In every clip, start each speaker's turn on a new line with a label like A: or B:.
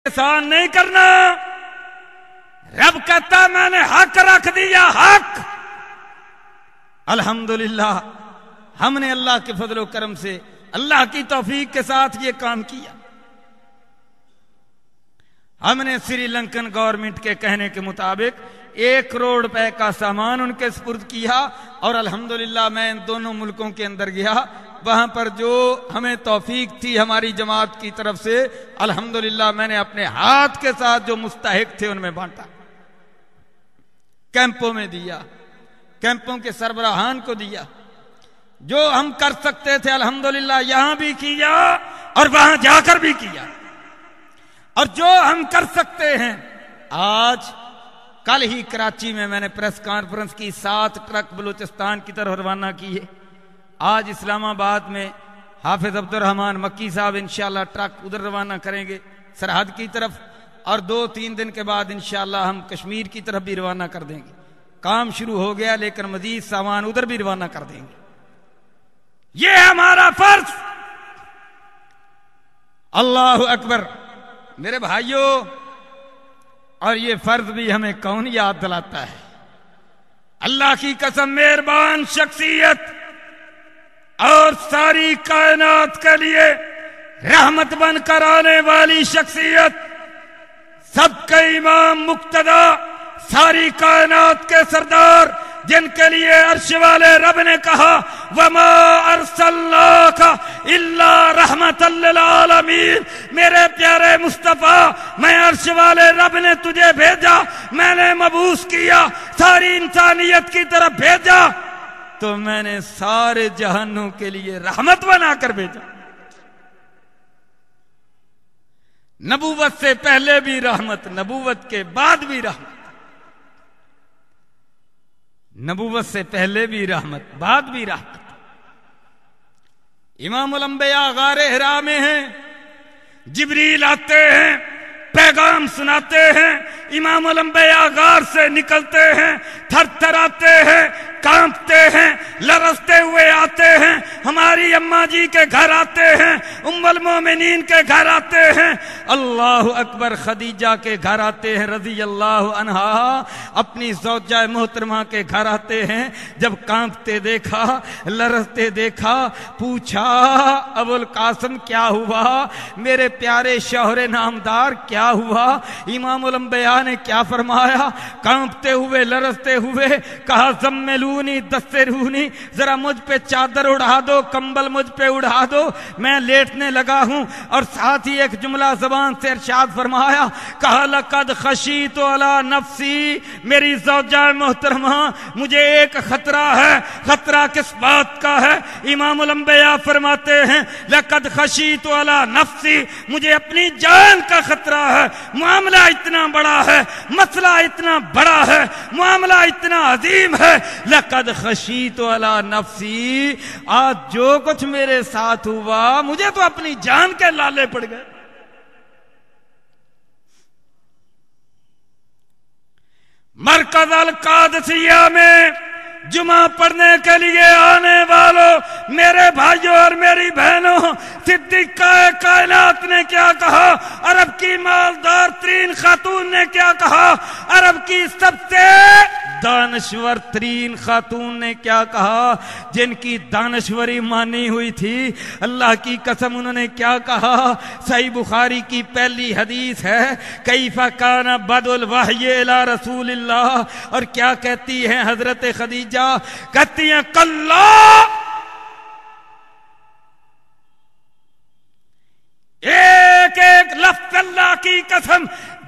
A: احسان نہیں کرنا. رب کہتا میں نے حق رکھ دیا, حق. الحمدللہ ہم نے اللہ کے فضل و کرم سے اللہ کی توفیق کے ساتھ یہ کام کیا. ہم نے سری لنکن گورنمنٹ کے کہنے کے مطابق 1 کروڑ روپے کا سامان ان کے سپرد کیا, اور الحمدللہ میں ان دونوں ملکوں کے اندر گیا, وہاں پر جو ہمیں توفیق تھی ہماری جماعت کی طرف سے الحمدللہ میں نے اپنے ہاتھ کے ساتھ جو مستحق تھے ان میں بانٹا, کیمپوں میں دیا, کیمپوں کے سربراہان کو دیا. جو ہم کر سکتے تھے الحمدللہ یہاں بھی کیا اور وہاں جا کر بھی کیا. اور جو ہم کر سکتے ہیں, آج کل ہی کراچی میں نے پریس کانفرنس کی, 7 ٹرک بلوچستان کی طرف روانہ کیے. آج اسلام آباد میں حافظ عبد الرحمان مکی صاحب انشاءاللہ ٹرک ادھر روانہ کریں گے سرحد کی طرف, اور 2-3 دن کے بعد انشاءاللہ ہم کشمیر کی طرف بھی روانہ کر دیں گے. کام شروع ہو گیا لیکن مزید سامان ادھر بھی روانہ کر دیں گے. یہ ہمارا فرض. اللہ اکبر میرے بھائیوں, اور یہ فرض بھی ہمیں کون یاد دلاتا ہے؟ اللہ کی قسم مہربان شخصیت اور ساری کائنات کے لیے رحمت بن کر آنے والی شخصیت, سب کے امام مقتدا, ساری کائنات کے سردار, جن کے لیے عرش والے رب نے کہا وَمَا أَرْسَلْنَاكَ إِلَّا رَحْمَةً لِّلْعَالَمِينَ, میرے پیارے مصطفیٰ میں عرش والے رب نے تجھے بھیجا, میں نے مبعوث کیا, ساری انسانیت کی طرف بھیجا, تو میں نے سارے جہانوں کے لیے رحمت بنا کر بھیجا. نبوت سے پہلے بھی رحمت, نبوت کے بعد بھی رحمت. نبوت سے پہلے بھی رحمت, بعد بھی رحمت. امام الانبیاء غار حرا میں ہیں, جبریل آتے ہیں, پیغام سناتے ہیں. امام الانبیاء غار سے نکلتے ہیں, تھر تھراتے ہیں, کانپتے ہیں, لرزتے ہوئے آتے ہیں, ہماری اماں جی کے گھر آتے ہیں, ام المومنین کے گھر آتے ہیں, اللہ اکبر خدیجہ کے گھر آتے ہیں رضی اللہ عنہا, اپنی زوجہ محترمہ کے گھر آتے ہیں. جب کانپتے دیکھا, لرزتے دیکھا, پوچھا ابو القاسم کیا ہوا, میرے پیارے شوہر نامدار کیا ہوا؟ امام الانبیاء نے کیا فرمایا؟ کانپتے ہوئے لرزتے ہوئے کہا زملونی دسترونی, ذرا مجھ پہ چادر اڑا دو, کمبل مجھ پہ اڑا دو, میں لیٹنے لگا ہوں. اور ساتھ ہی ایک جملہ زبان سے ارشاد فرمایا, کہا لقد خشیت علی نفسی, میری زوجہ محترمہ مجھے ایک خطرہ ہے. خطرہ کس بات کا ہے؟ امام الانبیاء فرماتے ہیں لقد خشیت علی نفسی, مجھے اپنی جان کا خطرہ ہے. معاملہ اتنا بڑا ہے, مسئلہ اتنا بڑا ہے, معاملہ اتنا عظیم ہے. لقد خشیت علی نفسی, آج جو کچھ میرے ساتھ ہوا مجھے تو اپنی جان کے لالے پڑ گئے. مرکز القادسیہ میں جمعہ پڑھنے کے لیے آنے والوں میرے بھائیوں اور میری بہنوں, صدیقہ کائنات نے کیا کہا؟ عرب کی مالدار ترین خاتون نے کیا کہا؟ عرب کی سب سے دانشور ترین خاتون نے کیا کہا؟ جن کی دانشوری مانی ہوئی تھی, اللہ کی قسم انہوں نے کیا کہا؟ صحیح بخاری کی پہلی حدیث ہے, کیف کان بدء الوحی الی رسول اللہ, اور کیا کہتی ہیں حضرت خدیجہ؟ کہتی ہیں کلا, ایک ایک لفظ اللہ کی قسم,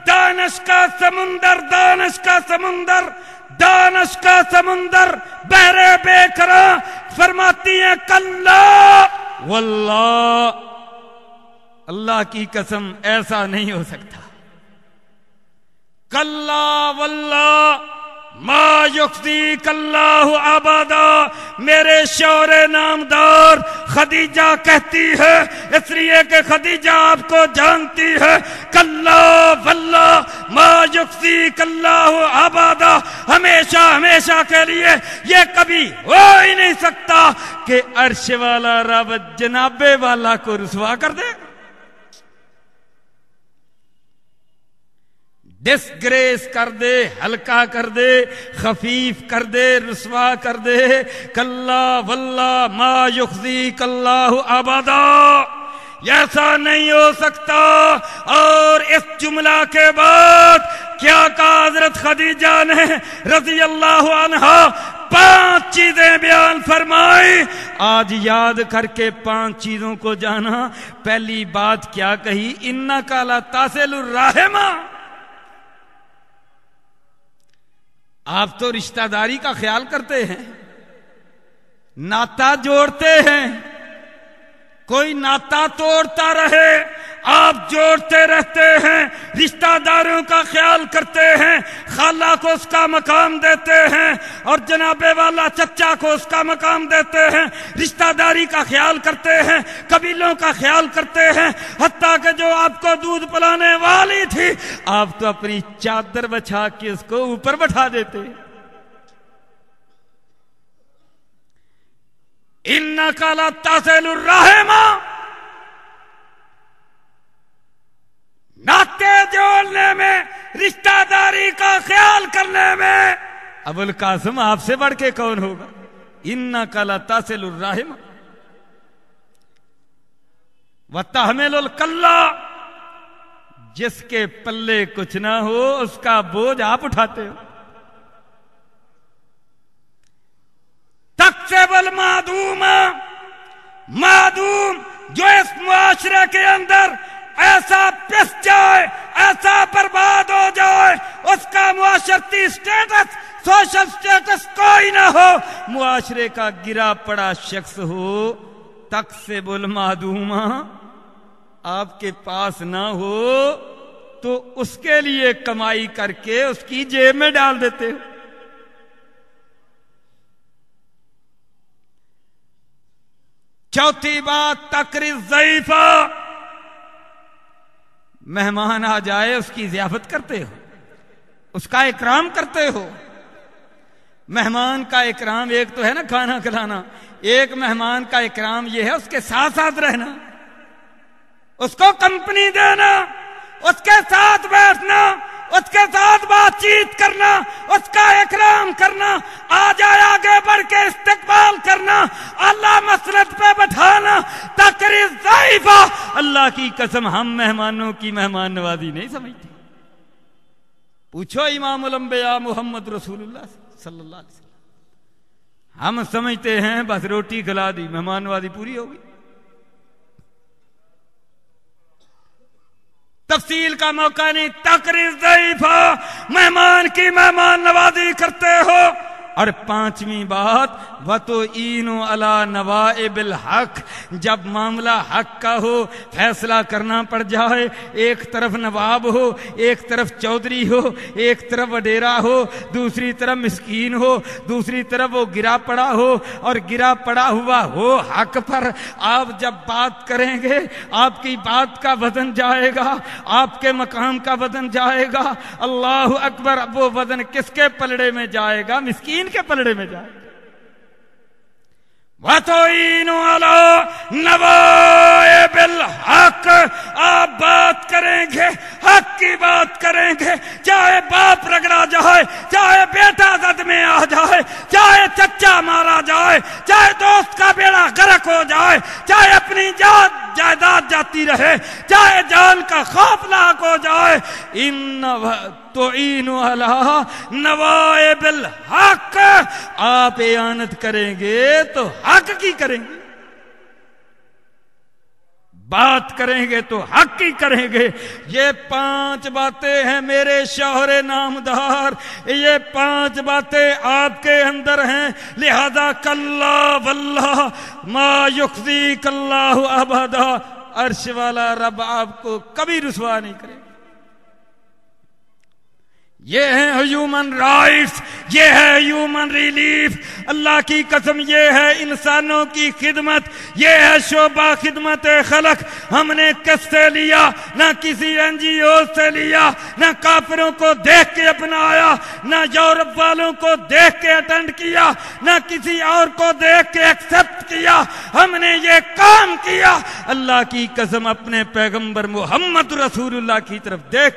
A: دانش کا سمندر, دانش کا سمندر, دانش کا سمندر, بحر بے قرار, فرماتی ہیں کلا واللہ, اللہ کی قسم ایسا نہیں ہو سکتا. کلا واللہ ما یخزیک اللہ ابدا, میرے شوہر نامدار خدیجہ کہتی ہے, اس لیے کہ خدیجہ آپ کو جانتی ہے. کلا واللہ ما یخزیک اللہ ابدا, ہمیشہ ہمیشہ کے لیے یہ کبھی ہو ہی نہیں سکتا کہ عرش والا رب جناب والا کو رسوا کر دے. ڈسگریس کر دے، ہلکا کر دے، خفیف کر دے، رسوا کر دے۔ کلا واللہ ما یخزیک اللہ ابدا، ایسا نہیں ہو سکتا۔ اور اس جملہ کے بعد کیا کہا حضرت خدیجہ نے رضی اللہ عنہا؟ 5 چیزیں بیان فرمائی۔ آج یاد کر کے 5 چیزوں کو جانا۔ پہلی بات کیا کہی؟ انک لتصل الرحم۔ آپ تو رشتہ داری کا خیال کرتے ہیں، ناتا جوڑتے ہیں، کوئی ناتا توڑتا رہے آپ جوڑتے رہتے ہیں، رشتہ داروں کا خیال کرتے ہیں، خالہ کو اس کا مقام دیتے ہیں اور جناب والا چچا کو اس کا مقام دیتے ہیں، رشتہ داری کا خیال کرتے ہیں، قبیلوں کا خیال کرتے ہیں، حتیٰ کہ جو آپ کو دودھ پلانے والی تھی آپ تو اپنی چادر بچھا کے اس کو اوپر بٹھا دیتے۔ انک لتصل الرحم، ناطے جوڑنے میں، رشتہ داری کا خیال کرنے میں ابو القاسم آپ سے بڑھ کے کون ہوگا؟ انک لتصل الرحم وتحمل الکلہ، جس کے پلے کچھ نہ ہو اس کا بوجھ آپ اٹھاتے ہو۔ تکسب المعدوم، معدوم جو اس معاشرے کے اندر ایسا پس جائے، ایسا برباد ہو جائے، اس کا معاشرتی سٹیٹس، سوشل سٹیٹس کوئی نہ ہو، معاشرے کا گرا پڑا شخص ہو، تکسب المعدوم، آپ کے پاس نہ ہو تو اس کے لیے کمائی کر کے اس کی جیب میں ڈال دیتے ہو۔ چوتھی بات تکریم الضیفہ، مہمان آ جائے اس کی ضیافت کرتے ہو، اس کا اکرام کرتے ہو۔ مہمان کا اکرام ایک تو ہے نا کھانا کھلانا، ایک مہمان کا اکرام یہ ہے اس کے ساتھ ساتھ رہنا، اس کو کمپنی دینا، اس کے ساتھ بیٹھنا، اس کے ساتھ بات چیت کرنا، اس کا اکرام کرنا، آ جائے آگے بڑھ کے استقبال کرنا، اللہ مسند پہ بٹھانا، تکریم الضیفہ۔ اللہ کی قسم ہم مہمانوں کی مہمان نوازی نہیں سمجھتے۔ پوچھو امام الانبیاء محمد رسول اللہ صلی اللہ علیہ وسلم، ہم سمجھتے ہیں بس روٹی کھلا دی مہمان نوازی پوری ہوگی۔ تفصیل کا موقع نہیں، تکریم الضیفہ، مہمان کی مہمان نوازی کرتے ہو۔ اور 5ویں بات وَتُعِينُ عَلَى نَوَائِبِ الْحَقِّ، جب معاملہ حق کا ہو، فیصلہ کرنا پڑ جائے، ایک طرف نواب ہو، ایک طرف چودھری ہو، ایک طرف وڈیرا ہو، دوسری طرف مسکین ہو، دوسری طرف وہ گرا پڑا ہو، اور گرا پڑا ہوا ہو حق پر، آپ جب بات کریں گے آپ کی بات کا وزن جائے گا، آپ کے مقام کا وزن جائے گا۔ اللہ اکبر، وہ وزن کس کے پلڑے میں جائے گا؟ مسکین کے پلڑے میں جائے گا۔ وَتُعِينُ عَلَى نَوَائِبِ الْحَقِّ، آپ بات کریں گے، حق کی بات کریں گے، چاہے باپ رگڑا جائے، چاہے بیٹا زد میں آ جائے، چاہے چچا مارا جائے، چاہے دوست کا بیڑا غرق ہو جائے، چاہے اپنی جائیداد جاتی رہے، چاہے جان کا خوف لاحق ہو جائے، تُعِينُ عَلَى نَوَائِبِ الْحَقِّ، آپ اعانت کریں گے تو حق کی کریں گے، بات کریں گے تو حق کی کریں گے۔ یہ 5 باتیں ہیں میرے شوہر نامدار، یہ 5 باتیں آپ کے اندر ہیں، لہذا کلا واللہ ما یخزیک اللہ ابدا، عرش والا رب آپ کو کبھی رسوا نہیں کرے۔ یہ ہے ہیومن رائٹس، یہ ہے ہیومن ریلیف، اللہ کی قسم یہ ہے انسانوں کی خدمت، یہ ہے شعبہ خدمت خلق۔ ہم نے کس سے لیا؟ نہ کسی NGO سے لیا، نہ کافروں کو دیکھ کے اپنایا، نہ یورپ والوں کو دیکھ کے اٹینڈ کیا، نہ کسی اور کو دیکھ کے ایکسپٹ کیا، ہم نے یہ کام کیا اللہ کی قسم اپنے پیغمبر محمد رسول اللہ کی طرف دیکھ